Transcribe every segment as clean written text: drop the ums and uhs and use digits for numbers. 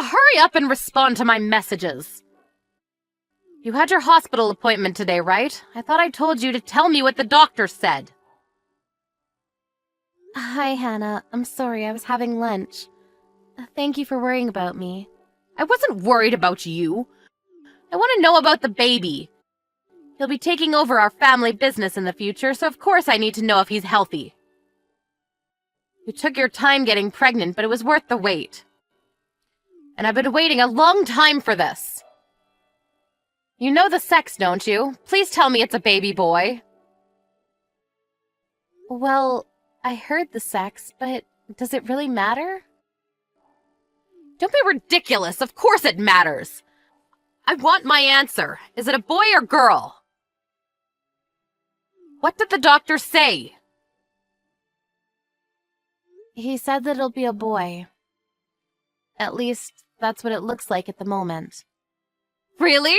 Hannah, hurry up and respond to my messages. You had your hospital appointment today, right? I thought I told you to tell me what the doctor said. Hi, Hannah. I'm sorry, I was having lunch. Thank you for worrying about me. I wasn't worried about you. I want to know about the baby. He'll be taking over our family business in the future, so of course I need to know if he's healthy. You took your time getting pregnant, but it was worth the wait. And I've been waiting a long time for this. You know the sex, don't you? Please tell me it's a baby boy. Well, I heard the sex, but does it really matter? Don't be ridiculous. Of course it matters. I want my answer. Is it a boy or girl? What did the doctor say? He said that it'll be a boy. At least, that's what it looks like at the moment. Really?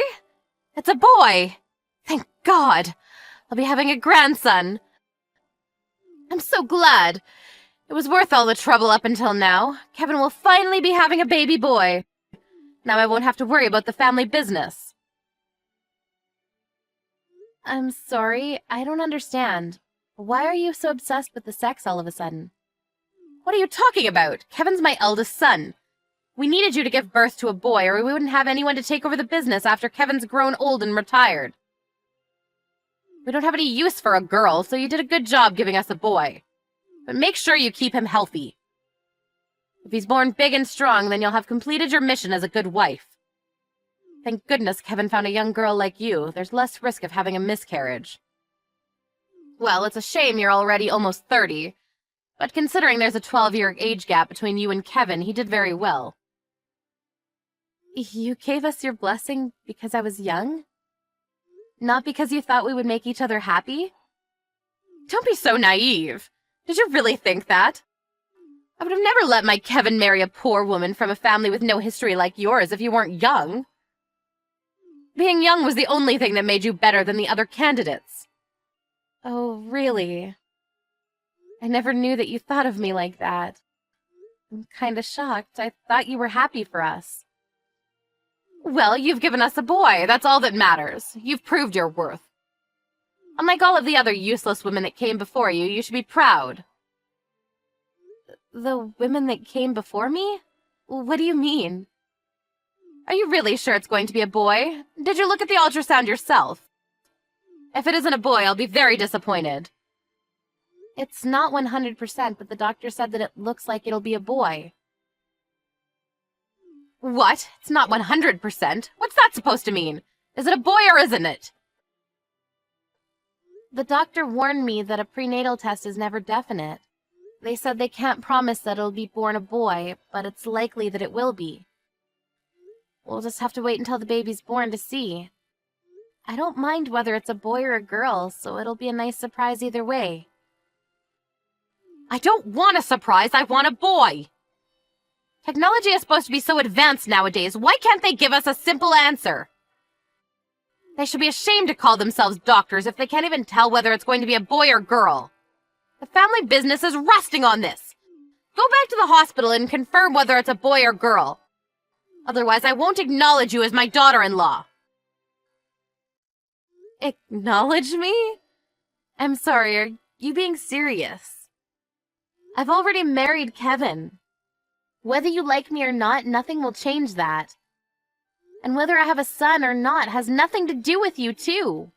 It's a boy. Thank God. I'll be having a grandson. I'm so glad. It was worth all the trouble up until now. Kevin will finally be having a baby boy. Now I won't have to worry about the family business. I'm sorry, I don't understand. Why are you so obsessed with the sex all of a sudden? What are you talking about? Kevin's my eldest son. We needed you to give birth to a boy, or we wouldn't have anyone to take over the business after Kevin's grown old and retired. We don't have any use for a girl, so you did a good job giving us a boy. But make sure you keep him healthy. If he's born big and strong, then you'll have completed your mission as a good wife. Thank goodness Kevin found a young girl like you. There's less risk of having a miscarriage. Well, it's a shame you're already almost 30. But considering there's a 12-year age gap between you and Kevin, he did very well. You gave us your blessing because I was young? Not because you thought we would make each other happy? Don't be so naive. Did you really think that? I would have never let my Kevin marry a poor woman from a family with no history like yours if you weren't young. Being young was the only thing that made you better than the other candidates. Oh, really? I never knew that you thought of me like that. I'm kinda shocked. I thought you were happy for us. Well, you've given us a boy. That's all that matters. You've proved your worth. Unlike all of the other useless women that came before you, you should be proud. The women that came before me? What do you mean? Are you really sure it's going to be a boy? Did you look at the ultrasound yourself? If it isn't a boy, I'll be very disappointed. It's not 100%, but the doctor said that it looks like it'll be a boy. What? It's not 100%? What's that supposed to mean? Is it a boy or isn't it? The doctor warned me that a prenatal test is never definite. They said they can't promise that it'll be born a boy, but it's likely that it will be. We'll just have to wait until the baby's born to see. I don't mind whether it's a boy or a girl, so it'll be a nice surprise either way. I don't want a surprise, I want a boy! Technology is supposed to be so advanced nowadays, why can't they give us a simple answer? They should be ashamed to call themselves doctors if they can't even tell whether it's going to be a boy or girl. The family business is resting on this. Go back to the hospital and confirm whether it's a boy or girl. Otherwise, I won't acknowledge you as my daughter-in-law. Acknowledge me? I'm sorry, are you being serious? I've already married Kevin. Whether you like me or not, nothing will change that. And whether I have a son or not has nothing to do with you, too.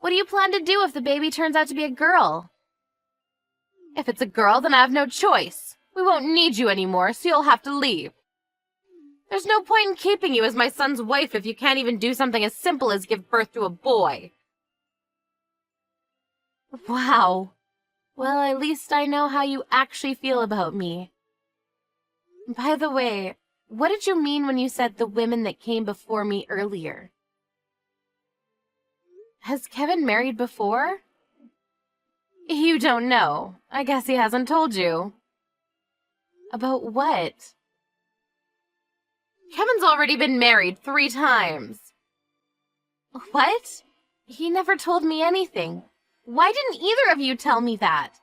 What do you plan to do if the baby turns out to be a girl? If it's a girl, then I have no choice. We won't need you anymore, so you'll have to leave. There's no point in keeping you as my son's wife if you can't even do something as simple as give birth to a boy. Wow. Well, at least I know how you actually feel about me. By the way, what did you mean when you said the women that came before me earlier? Has Kevin married before? You don't know. I guess he hasn't told you. About what? Kevin's already been married 3 times. What? He never told me anything. Why didn't either of you tell me that?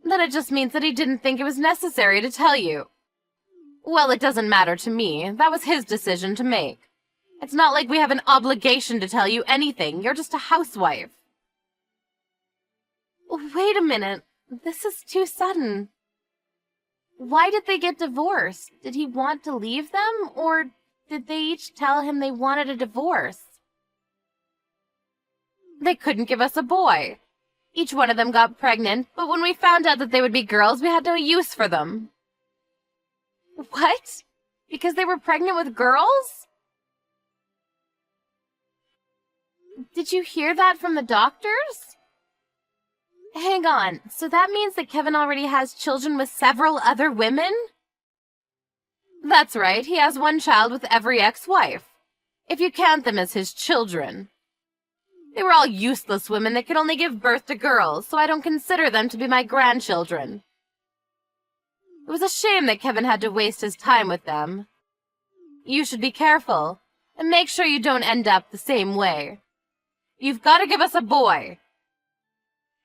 Then it just means that he didn't think it was necessary to tell you. Well, it doesn't matter to me. That was his decision to make. It's not like we have an obligation to tell you anything. You're just a housewife. Wait a minute. This is too sudden. Why did they get divorced? Did he want to leave them, or did they each tell him they wanted a divorce? They couldn't give us a boy. Each one of them got pregnant, but when we found out that they would be girls, we had no use for them. What? Because they were pregnant with girls? Did you hear that from the doctors? Hang on, so that means that Kevin already has children with several other women? That's right, he has one child with every ex-wife, if you count them as his children. They were all useless women that could only give birth to girls, so I don't consider them to be my grandchildren. It was a shame that Kevin had to waste his time with them. You should be careful, and make sure you don't end up the same way. You've got to give us a boy.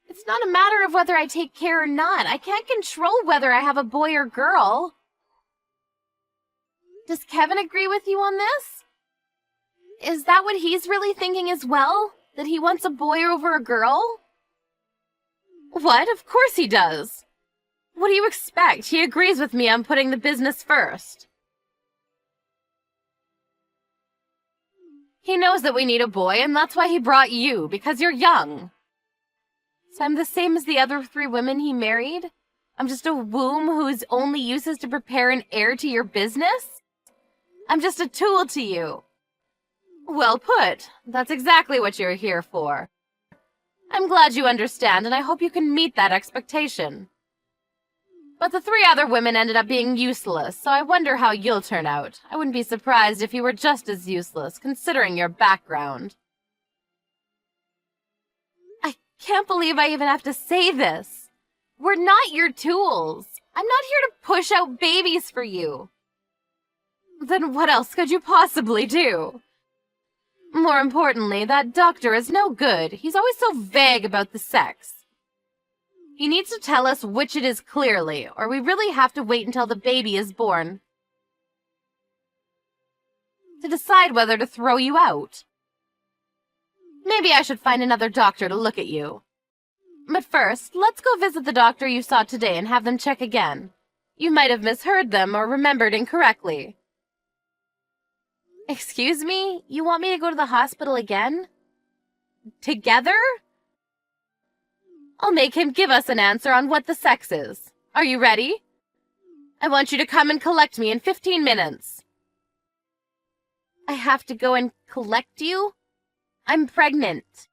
It's not a matter of whether I take care or not. I can't control whether I have a boy or girl. Does Kevin agree with you on this? Is that what he's really thinking as well? That he wants a boy over a girl? What? Of course he does. What do you expect? He agrees with me on putting the business first. He knows that we need a boy, and that's why he brought you, because you're young. So I'm the same as the other 3 women he married? I'm just a womb whose only use is to prepare an heir to your business? I'm just a tool to you. Well put. That's exactly what you're here for. I'm glad you understand, and I hope you can meet that expectation. But the 3 other women ended up being useless, so I wonder how you'll turn out. I wouldn't be surprised if you were just as useless, considering your background. I can't believe I even have to say this. We're not your tools. I'm not here to push out babies for you. Then what else could you possibly do? More importantly, that doctor is no good. He's always so vague about the sex. He needs to tell us which it is clearly, or we really have to wait until the baby is born to decide whether to throw you out. Maybe I should find another doctor to look at you. But first, let's go visit the doctor you saw today and have them check again. You might have misheard them or remembered incorrectly. Excuse me? You want me to go to the hospital again? Together? I'll make him give us an answer on what the sex is. Are you ready? I want you to come and collect me in 15 minutes. I have to go and collect you? I'm pregnant.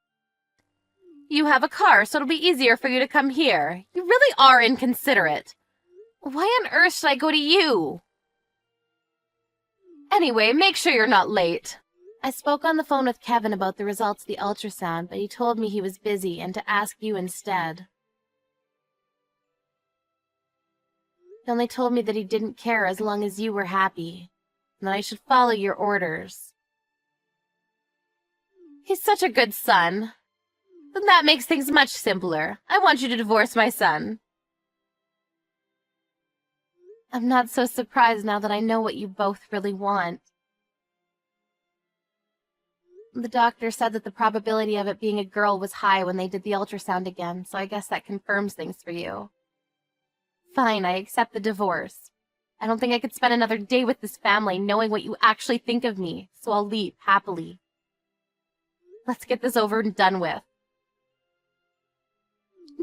You have a car, so it'll be easier for you to come here. You really are inconsiderate. Why on earth should I go to you? Anyway, make sure you're not late. I spoke on the phone with Kevin about the results of the ultrasound, but he told me he was busy and to ask you instead. He only told me that he didn't care as long as you were happy, and that I should follow your orders. He's such a good son. Then that makes things much simpler. I want you to divorce my son. I'm not so surprised now that I know what you both really want. The doctor said that the probability of it being a girl was high when they did the ultrasound again, so I guess that confirms things for you. Fine, I accept the divorce. I don't think I could spend another day with this family knowing what you actually think of me, so I'll leave happily. Let's get this over and done with.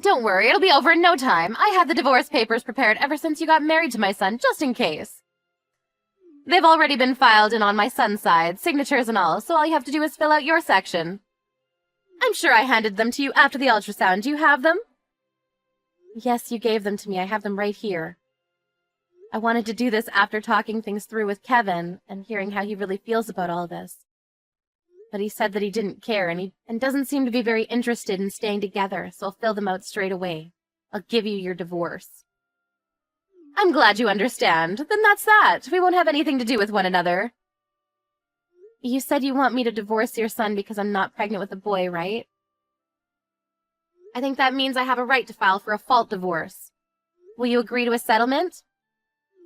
Don't worry, it'll be over in no time. I had the divorce papers prepared ever since you got married to my son, just in case. They've already been filed in on my son's side, signatures and all, so all you have to do is fill out your section. I'm sure I handed them to you after the ultrasound. Do you have them? Yes, you gave them to me. I have them right here. I wanted to do this after talking things through with Kevin and hearing how he really feels about all this. But he said that he didn't care and doesn't seem to be very interested in staying together, so I'll fill them out straight away. I'll give you your divorce. I'm glad you understand. Then that's that. We won't have anything to do with one another. You said you want me to divorce your son because I'm not pregnant with a boy, right? I think that means I have a right to file for a fault divorce. Will you agree to a settlement?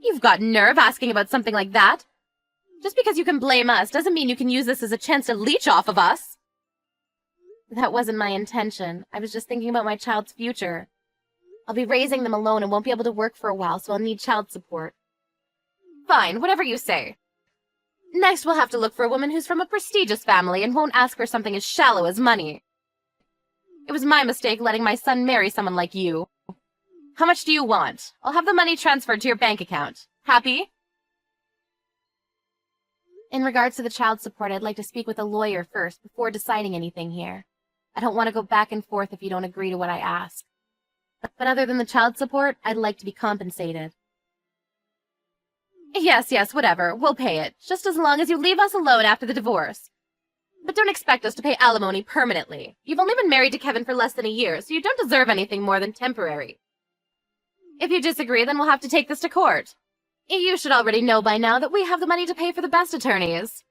You've got nerve asking about something like that. Just because you can blame us doesn't mean you can use this as a chance to leech off of us. That wasn't my intention. I was just thinking about my child's future. I'll be raising them alone and won't be able to work for a while, so I'll need child support. Fine, whatever you say. Next, we'll have to look for a woman who's from a prestigious family and won't ask for something as shallow as money. It was my mistake letting my son marry someone like you. How much do you want? I'll have the money transferred to your bank account. Happy? In regards to the child support, I'd like to speak with a lawyer first before deciding anything here. I don't want to go back and forth if you don't agree to what I ask. But other than the child support, I'd like to be compensated. Yes, whatever. We'll pay it, just as long as you leave us alone after the divorce. But don't expect us to pay alimony permanently. You've only been married to Kevin for less than a year, so you don't deserve anything more than temporary. If you disagree, then we'll have to take this to court. You should already know by now that we have the money to pay for the best attorneys.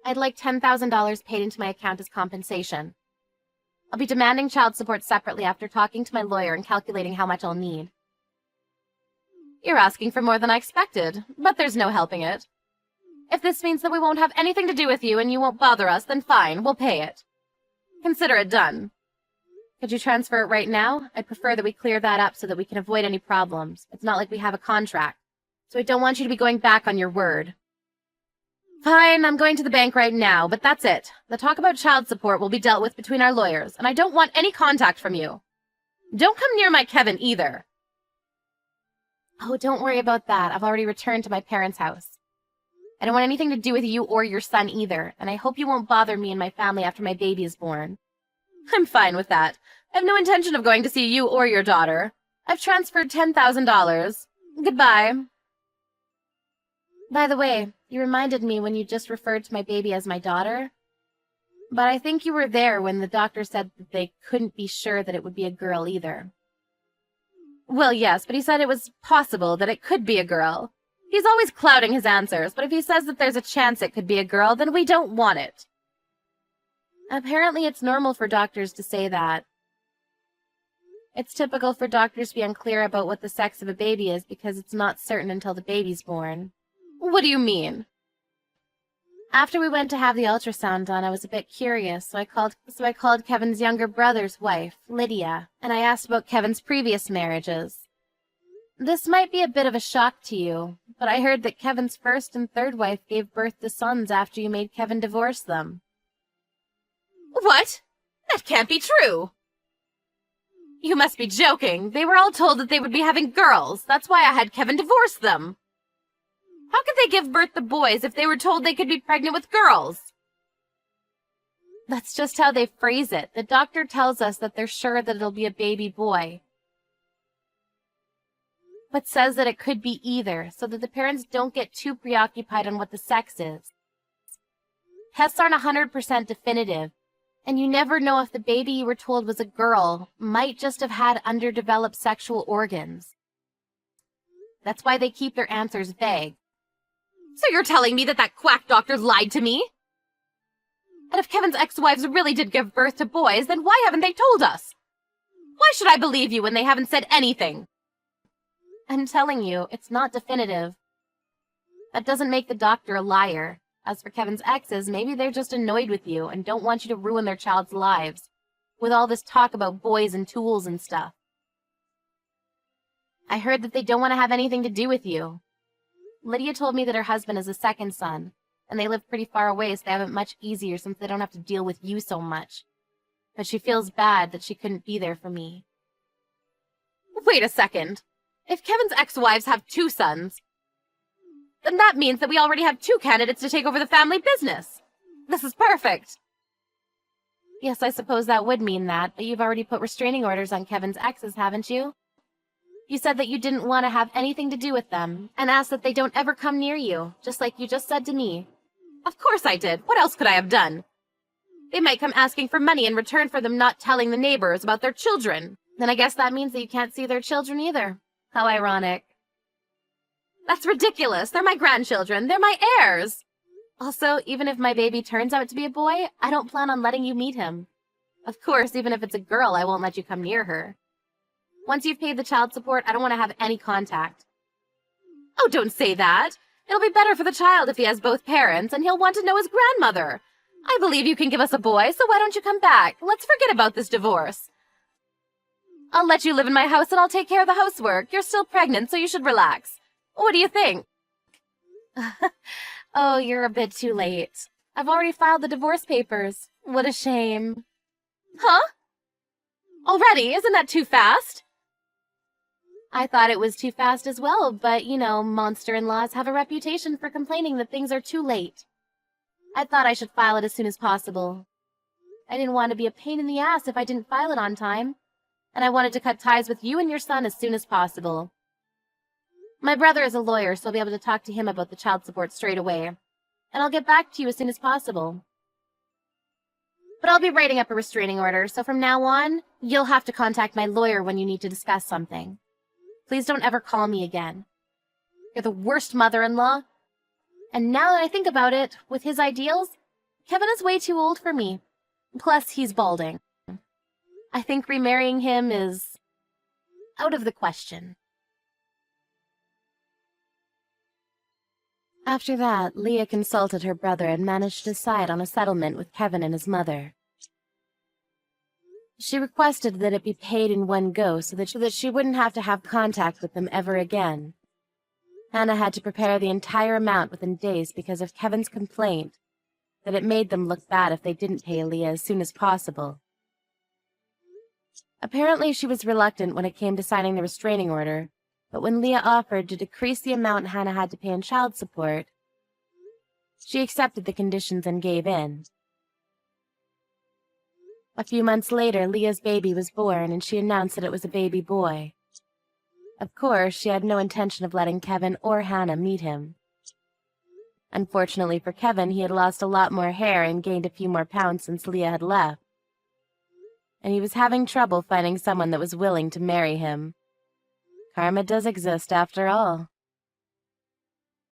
I'd like $10,000 paid into my account as compensation. I'll be demanding child support separately after talking to my lawyer and calculating how much I'll need. You're asking for more than I expected, but there's no helping it. If this means that we won't have anything to do with you and you won't bother us, then fine, we'll pay it. Consider it done. Could you transfer it right now? I'd prefer that we clear that up so that we can avoid any problems. It's not like we have a contract, so I don't want you to be going back on your word. Fine, I'm going to the bank right now, but that's it. The talk about child support will be dealt with between our lawyers, and I don't want any contact from you. Don't come near my Kevin either. Oh, don't worry about that. I've already returned to my parents' house. I don't want anything to do with you or your son either, and I hope you won't bother me and my family after my baby is born. I'm fine with that. I have no intention of going to see you or your daughter. I've transferred $10,000. Goodbye. By the way, you reminded me when you just referred to my baby as my daughter. But I think you were there when the doctor said that they couldn't be sure that it would be a girl either. Well, yes, but he said it was possible that it could be a girl. He's always clouding his answers, but if he says that there's a chance it could be a girl, then we don't want it. Apparently it's normal for doctors to say that. It's typical for doctors to be unclear about what the sex of a baby is because it's not certain until the baby's born. What do you mean? After we went to have the ultrasound done, I was a bit curious, so I called Kevin's younger brother's wife, Lydia, and I asked about Kevin's previous marriages. This might be a bit of a shock to you, but I heard that Kevin's first and third wife gave birth to sons after you made Kevin divorce them. What? That can't be true. You must be joking. They were all told that they would be having girls. That's why I had Kevin divorce them. How could they give birth to boys if they were told they could be pregnant with girls? That's just how they phrase it. The doctor tells us that they're sure that it'll be a baby boy, but says that it could be either, so that the parents don't get too preoccupied on what the sex is. Tests aren't 100% definitive, and you never know if the baby you were told was a girl might just have had underdeveloped sexual organs. That's why they keep their answers vague. So you're telling me that that quack doctor lied to me? And if Kevin's ex-wives really did give birth to boys, then why haven't they told us? Why should I believe you when they haven't said anything? I'm telling you, it's not definitive. That doesn't make the doctor a liar. As for Kevin's exes, maybe they're just annoyed with you and don't want you to ruin their child's lives, with all this talk about boys and tools and stuff. I heard that they don't want to have anything to do with you. Lydia told me that her husband is a second son, and they live pretty far away, so they have it much easier since they don't have to deal with you so much. But she feels bad that she couldn't be there for me. Wait a second. If Kevin's ex-wives have 2 sons, then that means that we already have 2 candidates to take over the family business. This is perfect. Yes, I suppose that would mean that, but you've already put restraining orders on Kevin's exes, haven't you? You said that you didn't want to have anything to do with them, and asked that they don't ever come near you, just like you just said to me. Of course I did. What else could I have done? They might come asking for money in return for them not telling the neighbors about their children. Then I guess that means that you can't see their children either. How ironic. That's ridiculous. They're my grandchildren. They're my heirs. Also, even if my baby turns out to be a boy, I don't plan on letting you meet him. Of course, even if it's a girl, I won't let you come near her. Once you've paid the child support, I don't want to have any contact. Oh, don't say that. It'll be better for the child if he has both parents, and he'll want to know his grandmother. I believe you can give us a boy, so why don't you come back? Let's forget about this divorce. I'll let you live in my house and I'll take care of the housework. You're still pregnant, so you should relax. What do you think? Oh, you're a bit too late. I've already filed the divorce papers. What a shame. Huh? Already? Isn't that too fast? I thought it was too fast as well, but, monster-in-laws have a reputation for complaining that things are too late. I thought I should file it as soon as possible. I didn't want to be a pain in the ass if I didn't file it on time, and I wanted to cut ties with you and your son as soon as possible. My brother is a lawyer, so I'll be able to talk to him about the child support straight away, and I'll get back to you as soon as possible. But I'll be writing up a restraining order, so from now on, you'll have to contact my lawyer when you need to discuss something. Please don't ever call me again. You're the worst mother-in-law. And now that I think about it, with his ideals, Kevin is way too old for me. Plus, he's balding. I think remarrying him is out of the question. After that, Leah consulted her brother and managed to decide on a settlement with Kevin and his mother. She requested that it be paid in one go so that she wouldn't have to have contact with them ever again. Hannah had to prepare the entire amount within days because of Kevin's complaint that it made them look bad if they didn't pay Leah as soon as possible. Apparently she was reluctant when it came to signing the restraining order, but when Leah offered to decrease the amount Hannah had to pay in child support, she accepted the conditions and gave in. A few months later, Leah's baby was born, and she announced that it was a baby boy. Of course, she had no intention of letting Kevin or Hannah meet him. Unfortunately for Kevin, he had lost a lot more hair and gained a few more pounds since Leah had left, and he was having trouble finding someone that was willing to marry him. Karma does exist after all.